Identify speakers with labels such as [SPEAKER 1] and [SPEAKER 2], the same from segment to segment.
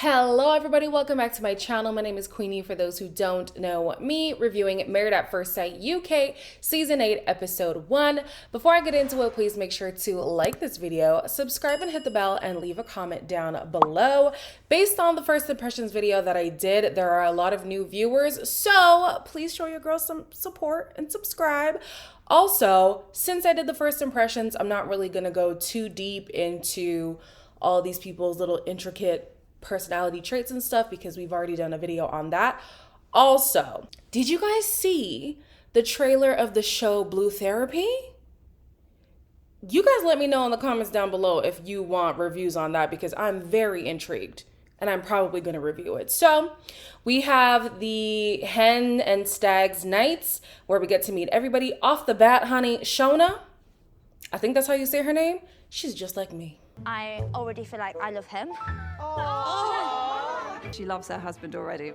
[SPEAKER 1] Hello everybody, welcome back to my channel. My name is Queenie for those who don't know me, reviewing Married at First Sight UK Season 8 Episode 1. Before I get into it, please make sure to like this video, subscribe and hit the bell, and leave a comment down below. Based on the first impressions video that I did, there are a lot of new viewers, so please show your girls some support and subscribe. Also, since I did the first impressions, I'm not really gonna go too deep into all these people's little intricate personality traits and stuff because we've already done a video on that. Also, did you guys see the trailer of the show Blue Therapy? You guys let me know in the comments down below if you want reviews on that because I'm very intrigued and I'm probably going to review it. So we have the Hen and Stags Nights where we get to meet everybody. Off the bat, honey, Shona, I think that's how you say her name. She's just like me.
[SPEAKER 2] I already feel like I love him.
[SPEAKER 3] She loves her husband already.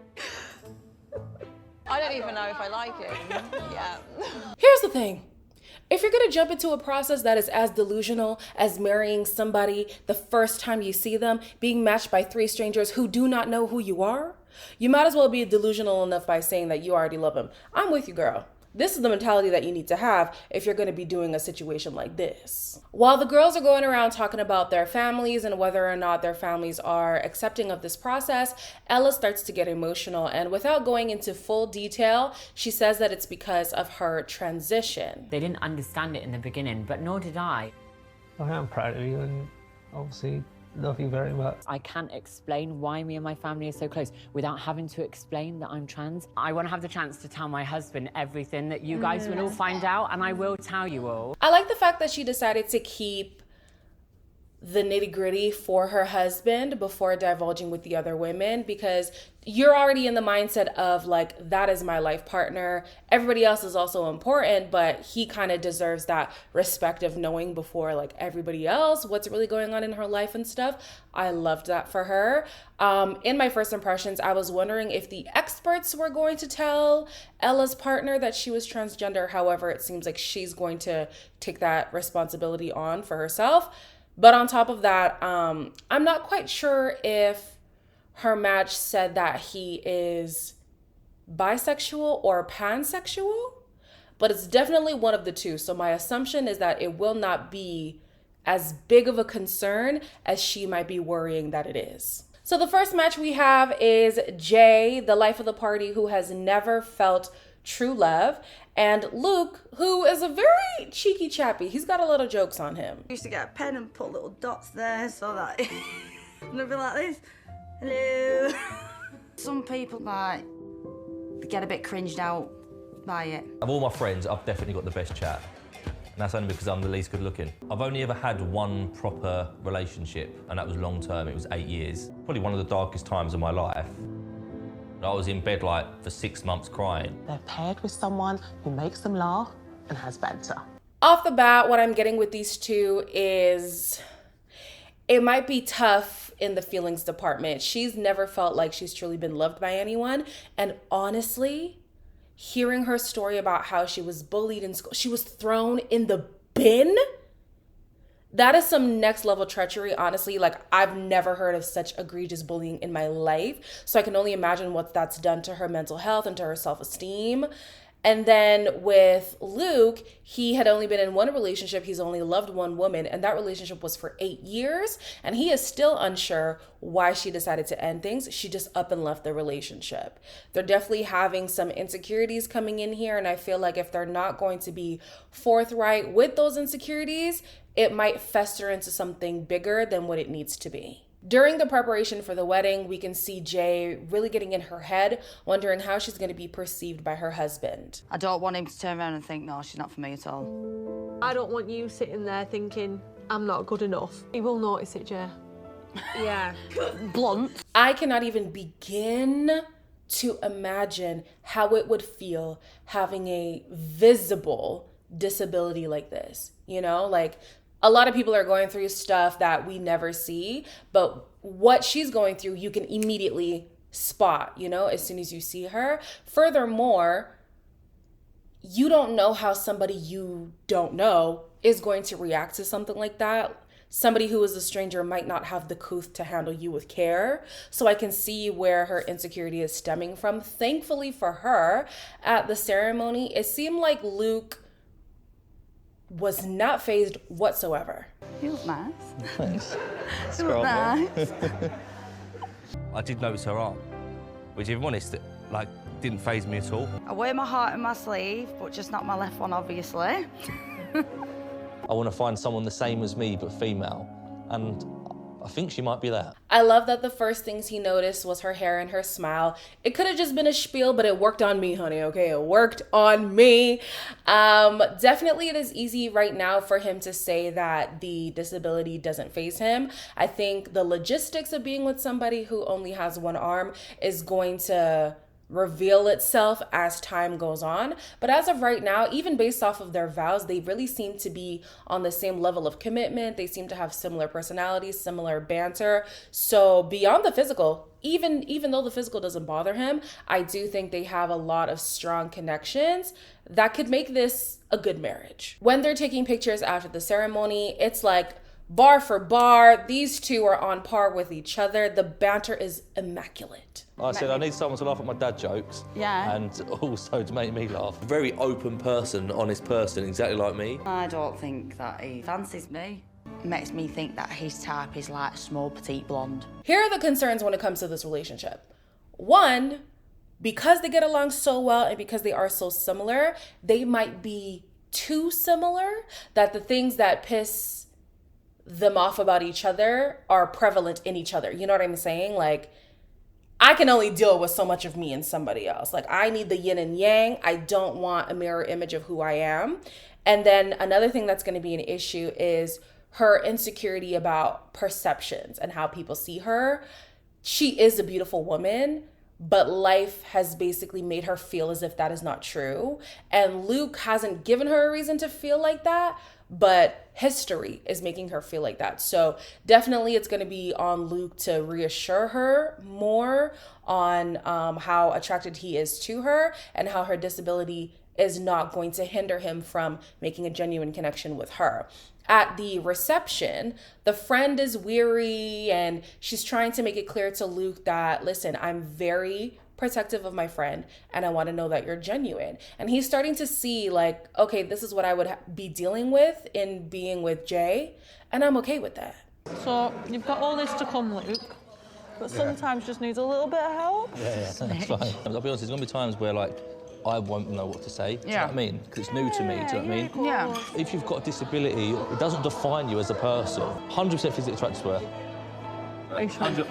[SPEAKER 4] I don't even know if I like him. Yeah.
[SPEAKER 1] Here's the thing. If you're gonna jump into a process that is as delusional as marrying somebody the first time you see them, being matched by 3 strangers who do not know who you are, you might as well be delusional enough by saying that you already love him. I'm with you, girl. This is the mentality that you need to have if you're going to be doing a situation like this. While the girls are going around talking about their families and whether or not their families are accepting of this process, Ella starts to get emotional, and without going into full detail, she says that it's because of her transition.
[SPEAKER 5] They didn't understand it in the beginning, but nor did I.
[SPEAKER 6] I am proud of you and obviously love you very much.
[SPEAKER 5] I can't explain why me and my family are so close without having to explain that I'm trans. I want to have the chance to tell my husband everything that you guys will all find out, and I will tell you all.
[SPEAKER 1] I like the fact that she decided to keep the nitty-gritty for her husband before divulging with the other women, because you're already in the mindset of like, that is my life partner. Everybody else is also important, but he kind of deserves that respect of knowing before like everybody else what's really going on in her life and stuff. I loved that for her. In my first impressions, I was wondering if the experts were going to tell Ella's partner that she was transgender. However, it seems like she's going to take that responsibility on for herself. But on top of that, I'm not quite sure if her match said that he is bisexual or pansexual, but it's definitely one of the two. So my assumption is that it will not be as big of a concern as she might be worrying that it is. So the first match we have is Jay, the life of the party, who has never felt true love, and Luke, who is a very cheeky chappy. He's got a lot of jokes on him.
[SPEAKER 3] I used to get a pen and put little dots there so that and I'd be like this. Hello. Some people like get a bit cringed out by it.
[SPEAKER 7] Of all my friends, I've definitely got the best chat. And that's only because I'm the least good looking. I've only ever had one proper relationship, and that was long term. It was 8 years. Probably one of the darkest times of my life. I was in bed like for 6 months crying.
[SPEAKER 8] They're paired with someone who makes them laugh and has banter.
[SPEAKER 1] Off the bat, what I'm getting with these two is it might be tough in the feelings department. She's never felt like she's truly been loved by anyone. And honestly, hearing her story about how she was bullied in school, she was thrown in the bin. That is some next level treachery, honestly. Like, I've never heard of such egregious bullying in my life. So I can only imagine what that's done to her mental health and to her self-esteem. And then with Luke, he had only been in one relationship. He's only loved one woman, and that relationship was for 8 years. And he is still unsure why she decided to end things. She just up and left the relationship. They're definitely having some insecurities coming in here. And I feel like if they're not going to be forthright with those insecurities, it might fester into something bigger than what it needs to be. During the preparation for the wedding, we can see Jay really getting in her head, wondering how she's going to be perceived by her husband.
[SPEAKER 3] I don't want him to turn around and think, no, she's not for me at all.
[SPEAKER 4] I don't want you sitting there thinking, I'm not good enough. He will notice it, Jay. Yeah.
[SPEAKER 3] Blunt.
[SPEAKER 1] I cannot even begin to imagine how it would feel having a visible disability like this. You know, like, a lot of people are going through stuff that we never see, but what she's going through, you can immediately spot, you know, as soon as you see her. Furthermore, you don't know how somebody you don't know is going to react to something like that. somebody who is a stranger might not have the couth to handle you with care. So I can see where her insecurity is stemming from. Thankfully for her, at the ceremony, it seemed like Luke was not fazed whatsoever.
[SPEAKER 3] You look nice.
[SPEAKER 6] Thanks.
[SPEAKER 3] You look nice.
[SPEAKER 7] I did notice her arm, which, if I'm honest, like, didn't faze me at all.
[SPEAKER 3] I wear my heart in my sleeve, but just not my left one, obviously.
[SPEAKER 7] I want to find someone the same as me, but female. And I think she might be that.
[SPEAKER 1] I love that the first things he noticed was her hair and her smile. It could have just been a spiel, but it worked on me, honey, okay? It worked on me. Definitely it is easy right now for him to say that the disability doesn't faze him. I think the logistics of being with somebody who only has one arm is going to reveal itself as time goes on. But as of right now, even based off of their vows, they really seem to be on the same level of commitment. They seem to have similar personalities, similar banter. So beyond the physical, even though the physical doesn't bother him, I do think they have a lot of strong connections that could make this a good marriage. When they're taking pictures after the ceremony, it's like bar for bar, these two are on par with each other. The banter is immaculate.
[SPEAKER 7] I said I need someone to laugh at my dad jokes.
[SPEAKER 3] Yeah.
[SPEAKER 7] And also to make me laugh. Very open person, honest person, exactly like me.
[SPEAKER 3] I don't think that he fancies me. Makes me think that his type is like small, petite blonde.
[SPEAKER 1] Here are the concerns when it comes to this relationship. One, because they get along so well and because they are so similar, they might be too similar that the things that piss them off about each other are prevalent in each other. You know what I'm saying? Like, I can only deal with so much of me and somebody else. Like, I need the yin and yang. I don't want a mirror image of who I am. And then another thing that's going to be an issue is her insecurity about perceptions and how people see her. She is a beautiful woman, but life has basically made her feel as if that is not true. And Luke hasn't given her a reason to feel like that, but history is making her feel like that. So definitely it's going to be on Luke to reassure her more on how attracted he is to her and how her disability is not going to hinder him from making a genuine connection with her. At the reception, the friend is weary and she's trying to make it clear to Luke that, listen, I'm very protective of my friend and I want to know that you're genuine. And he's starting to see like, okay, this is what I would be dealing with in being with Jay, and I'm okay with that.
[SPEAKER 4] So you've got all this to come, Luke, but sometimes just needs a little bit of help.
[SPEAKER 7] Yeah, that's fine. I'll be honest, there's going to be times where, like, I won't know what to say. Do you know what I mean? Because it's new to me, do you know what I mean?
[SPEAKER 3] Yeah.
[SPEAKER 7] If you've got a disability, it doesn't define you as a person. 100% physically attracted to her.
[SPEAKER 4] Are you sure?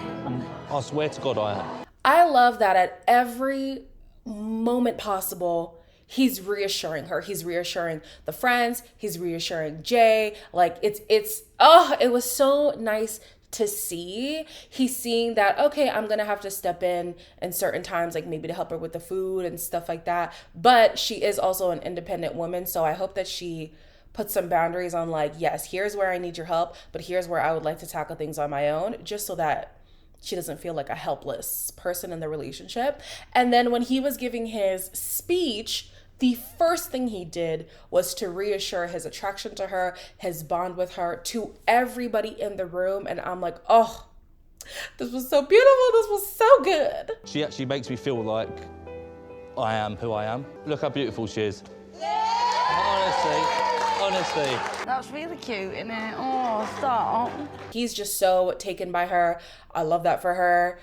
[SPEAKER 7] I swear to God I am.
[SPEAKER 1] I love that at every moment possible, he's reassuring her. He's reassuring the friends. He's reassuring Jay. Like, it was so nice to see. He's seeing that, okay, I'm going to have to step in certain times, like maybe to help her with the food and stuff like that. But she is also an independent woman. So I hope that she puts some boundaries on like, yes, here's where I need your help, but here's where I would like to tackle things on my own, just so that she doesn't feel like a helpless person in the relationship. And then when he was giving his speech, the first thing he did was to reassure his attraction to her, his bond with her, to everybody in the room. And I'm like, oh, this was so beautiful. This was so good.
[SPEAKER 7] She actually makes me feel like I am who I am. Look how beautiful she is. Honestly.
[SPEAKER 3] That's really cute, isn't it? Oh, stop.
[SPEAKER 1] He's just so taken by her. I love that for her.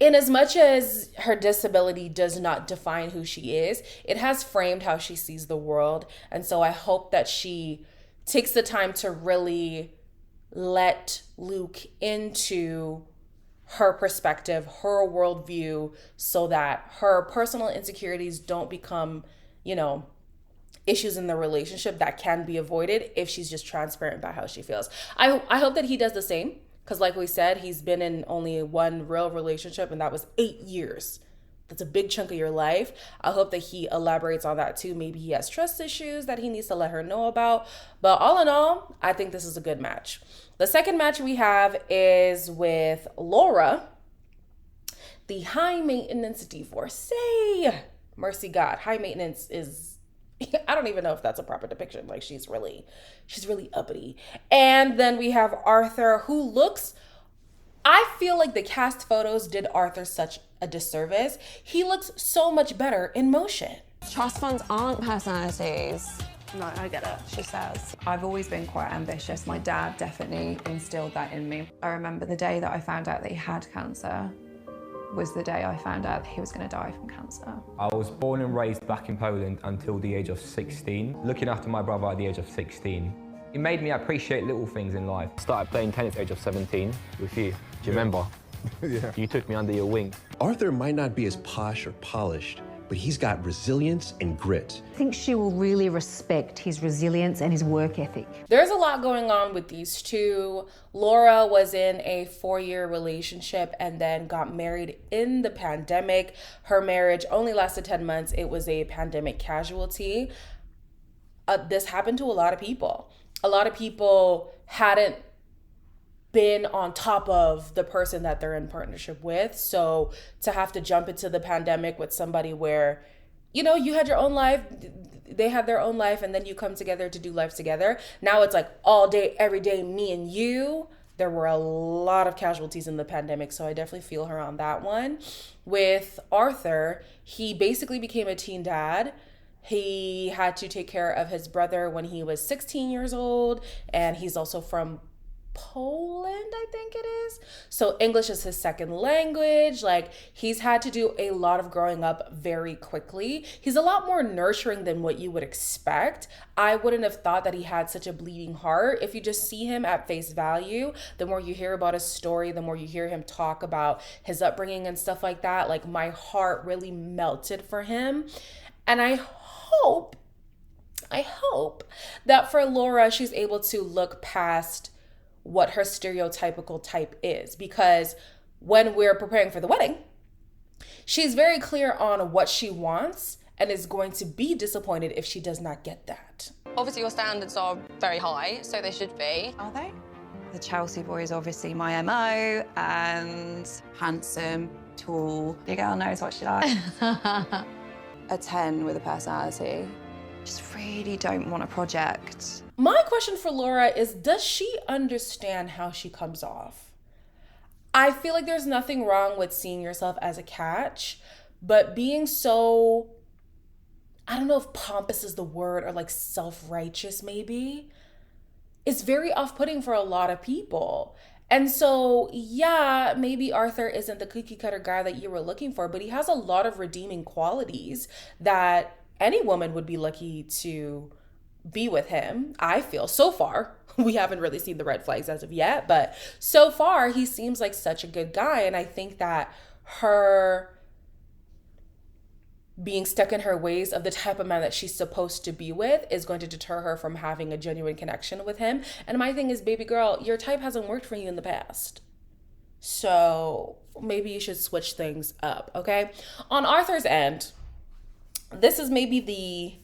[SPEAKER 1] In as much as her disability does not define who she is, it has framed how she sees the world. And so I hope that she takes the time to really let Luke into her perspective, her worldview, so that her personal insecurities don't become, issues in the relationship that can be avoided if she's just transparent about how she feels. I hope that he does the same, because like we said, he's been in only one real relationship, and that was 8 years. That's a big chunk of your life. I hope that he elaborates on that too. Maybe he has trust issues that he needs to let her know about. But all in all, I think this is a good match. The second match we have is with Laura, the high maintenance divorcee. Mercy God, high maintenance is I don't even know if that's a proper depiction. Like, she's really uppity. And then we have Arthur, who looks, I feel like the cast photos did Arthur such a disservice. He looks so much better in motion.
[SPEAKER 9] Trust funds aren't personalities.
[SPEAKER 10] No, I get it.
[SPEAKER 9] She says.
[SPEAKER 10] I've always been quite ambitious. My dad definitely instilled that in me. I remember the day that I found out that he had cancer was the day I found out that he was going to die from cancer.
[SPEAKER 11] I was born and raised back in Poland until the age of 16, looking after my brother at the age of 16. It made me appreciate little things in life. I started playing tennis at the age of 17 with you. Do you remember?
[SPEAKER 12] Yeah.
[SPEAKER 11] You took me under your wing.
[SPEAKER 12] Arthur might not be as posh or polished, but he's got resilience and grit.
[SPEAKER 13] I think she will really respect his resilience and his work ethic.
[SPEAKER 1] There's a lot going on with these two. Laura was in a 4-year relationship and then got married in the pandemic. Her marriage only lasted 10 months. It was a pandemic casualty. This happened to a lot of people. A lot of people hadn't been on top of the person that they're in partnership with. So to have to jump into the pandemic with somebody where, you know, you had your own life, they had their own life, and then you come together to do life together. Now it's like all day, every day, me and you. There were a lot of casualties in the pandemic, so I definitely feel her on that one. With Arthur, he basically became a teen dad. He had to take care of his brother when he was 16 years old, and he's also from Poland, I think it is. So English is his second language. Like, he's had to do a lot of growing up very quickly. He's a lot more nurturing than what you would expect. I wouldn't have thought that he had such a bleeding heart. If you just see him at face value, the more you hear about his story, the more you hear him talk about his upbringing and stuff like that, like, my heart really melted for him. And I hope that for Laura, she's able to look past what her stereotypical type is, because when we're preparing for the wedding, she's very clear on what she wants and is going to be disappointed if she does not get that.
[SPEAKER 9] Obviously, your standards are very high, so they should be.
[SPEAKER 10] Are they? The Chelsea boy is obviously my MO, and handsome, tall. Your girl knows what she likes. A 10 with a personality. Just really don't want a project.
[SPEAKER 1] My question for Laura is, does she understand how she comes off? I feel like there's nothing wrong with seeing yourself as a catch, but being so, I don't know if pompous is the word, or like self-righteous maybe, is very off-putting for a lot of people. And so, yeah, maybe Arthur isn't the cookie cutter guy that you were looking for, but he has a lot of redeeming qualities that any woman would be lucky to be with him. I feel so far, we haven't really seen the red flags as of yet, but so far he seems like such a good guy. And I think that her being stuck in her ways of the type of man that she's supposed to be with is going to deter her from having a genuine connection with him. And my thing is, baby girl, your type hasn't worked for you in the past. So maybe you should switch things up, okay? On Arthur's end, this is maybe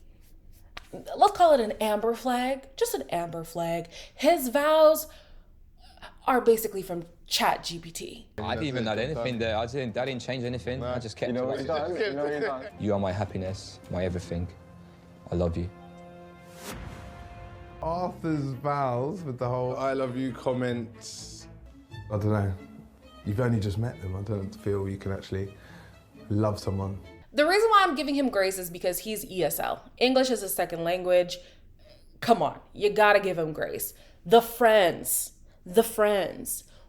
[SPEAKER 1] let's call it an amber flag, just an amber flag. His vows are basically from ChatGPT.
[SPEAKER 11] I didn't even add anything there. I didn't change anything. I just kept it. You are my happiness, my everything. I love you.
[SPEAKER 14] Arthur's vows with the whole I love you comments. I don't know. You've only just met them. I don't feel you can actually love someone.
[SPEAKER 1] The reason why I'm giving him grace is because he's ESL. English is his second language. Come on, you gotta give him grace. The friends.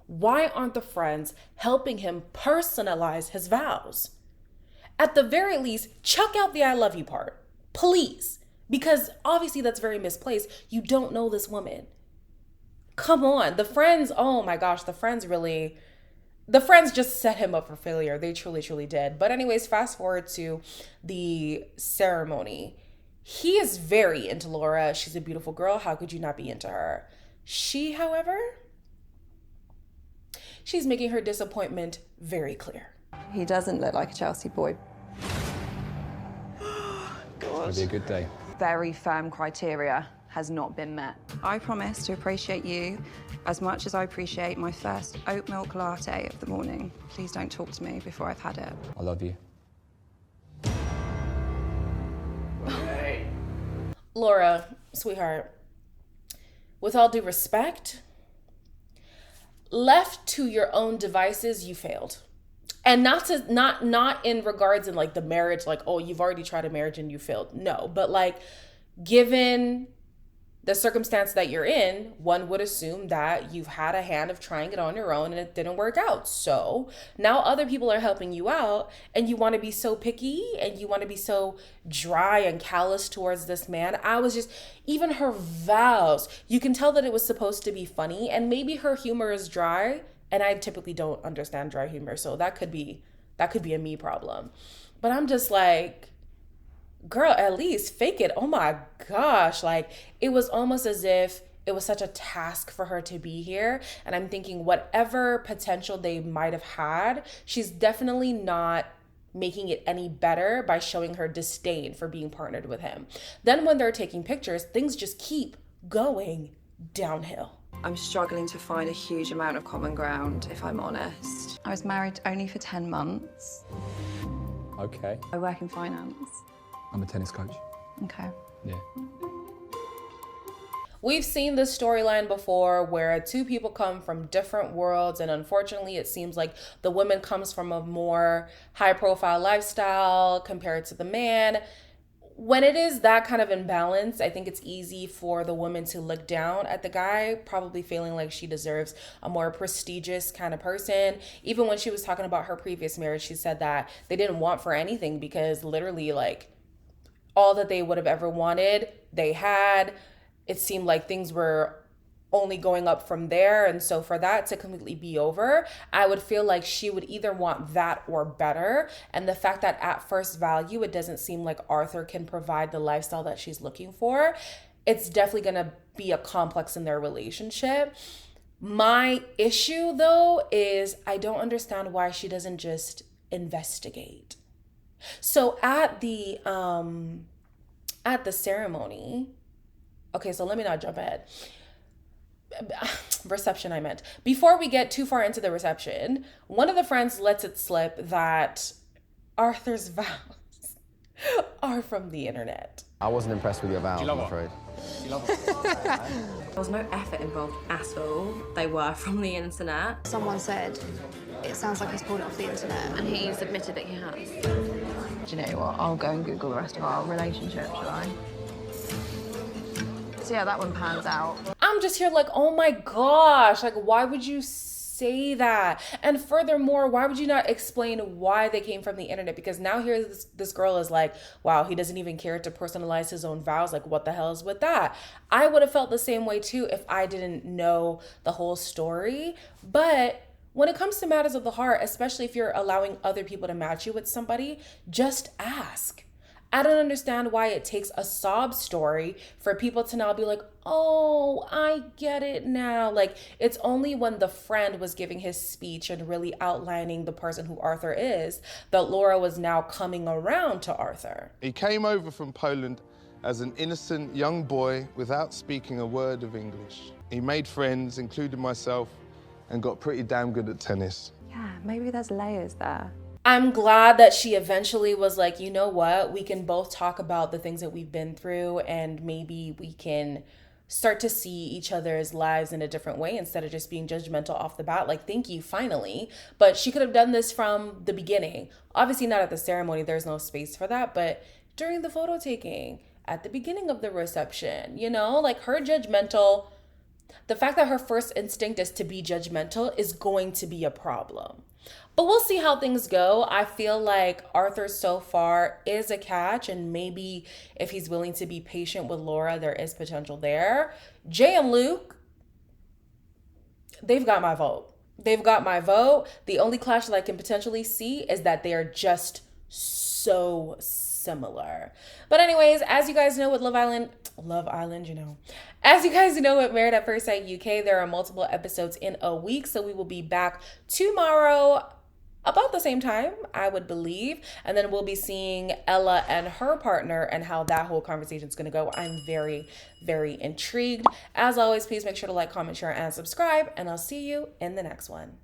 [SPEAKER 1] Why aren't the friends helping him personalize his vows? At the very least, chuck out the I love you part, please. Because obviously that's very misplaced. You don't know this woman. Come on, the friends, oh my gosh, the friends just set him up for failure. They truly, truly did. But anyways, fast forward to the ceremony. He is very into Laura. She's a beautiful girl. How could you not be into her? She, however, she's making her disappointment very clear.
[SPEAKER 10] He doesn't look like a Chelsea boy.
[SPEAKER 11] It'll be a good day.
[SPEAKER 10] Very firm criteria has not been met. I promise to appreciate you as much as I appreciate my first oat milk latte of the morning. Please don't talk to me before I've had it.
[SPEAKER 11] I love you.
[SPEAKER 14] Hey.
[SPEAKER 1] Laura, sweetheart, with all due respect, left to your own devices, you failed. And not in regards in like the marriage, like, oh, you've already tried a marriage and you failed. No, but like, given the circumstance that you're in, one would assume that you've had a hand of trying it on your own and it didn't work out. So now other people are helping you out and you want to be so picky and you want to be so dry and callous towards this man. Even her vows, you can tell that it was supposed to be funny, and maybe her humor is dry, and I typically don't understand dry humor. So that could be a me problem. But I'm just like, girl, at least fake it. Oh my gosh. Like, it was almost as if it was such a task for her to be here. And I'm thinking whatever potential they might have had, she's definitely not making it any better by showing her disdain for being partnered with him. Then when they're taking pictures, things just keep going downhill.
[SPEAKER 10] I'm struggling to find a huge amount of common ground, if I'm honest. I was married only for 10 months.
[SPEAKER 11] Okay.
[SPEAKER 10] I work in finance.
[SPEAKER 11] I'm a tennis coach.
[SPEAKER 10] Okay.
[SPEAKER 11] Yeah.
[SPEAKER 1] We've seen this storyline before where two people come from different worlds, and unfortunately it seems like the woman comes from a more high-profile lifestyle compared to the man. When it is that kind of imbalance, I think it's easy for the woman to look down at the guy, probably feeling like she deserves a more prestigious kind of person. Even when she was talking about her previous marriage, she said that they didn't want for anything because literally like all that they would have ever wanted, they had. It seemed like things were only going up from there. And so for that to completely be over, I would feel like she would either want that or better. And the fact that at first value, it doesn't seem like Arthur can provide the lifestyle that she's looking for, it's definitely going to be a complex in their relationship. My issue though is I don't understand why she doesn't just investigate. So at the ceremony, okay, so let me not jump ahead. Reception, I meant. Before we get too far into the reception, one of the friends lets it slip that Arthur's vows are from the internet.
[SPEAKER 15] I wasn't impressed with your vows, I'm afraid.
[SPEAKER 16] There was no effort involved at all. They were from the internet.
[SPEAKER 17] Someone said, it sounds like he's pulled it off the internet.
[SPEAKER 16] And he's admitted that he has.
[SPEAKER 10] Do you know what? I'll go and Google the rest of our relationship, shall I? See how that one pans out.
[SPEAKER 1] I'm just here like, oh my gosh, like why would you say that? And furthermore, why would you not explain why they came from the internet? Because now here this girl is like, wow, he doesn't even care to personalize his own vows. Like what the hell is with that? I would have felt the same way too if I didn't know the whole story. But when it comes to matters of the heart, especially if you're allowing other people to match you with somebody, just ask. I don't understand why it takes a sob story for people to now be like, oh, I get it now. Like, it's only when the friend was giving his speech and really outlining the person who Arthur is that Laura was now coming around to Arthur.
[SPEAKER 14] He came over from Poland as an innocent young boy without speaking a word of English. He made friends, including myself, and got pretty damn good at tennis.
[SPEAKER 10] Yeah, maybe there's layers there.
[SPEAKER 1] I'm glad that she eventually was like, you know what, we can both talk about the things that we've been through and maybe we can start to see each other's lives in a different way instead of just being judgmental off the bat. Like, thank you, finally. But she could have done this from the beginning. Obviously not at the ceremony, there's no space for that, but during the photo taking, at the beginning of the reception, you know, like her judgmental, the fact that her first instinct is to be judgmental is going to be a problem. But we'll see how things go. I feel like Arthur so far is a catch, and maybe if he's willing to be patient with Laura, there is potential there. Jay and Luke, they've got my vote. They've got my vote. The only clash that I can potentially see is that they are just so similar. But anyways, as you guys know with Love Island, you know. As you guys know with Married at First Sight UK, there are multiple episodes in a week, so we will be back tomorrow about the same time, I would believe. And then we'll be seeing Ella and her partner and how that whole conversation is going to go. I'm very, very intrigued. As always, please make sure to like, comment, share, and subscribe, and I'll see you in the next one.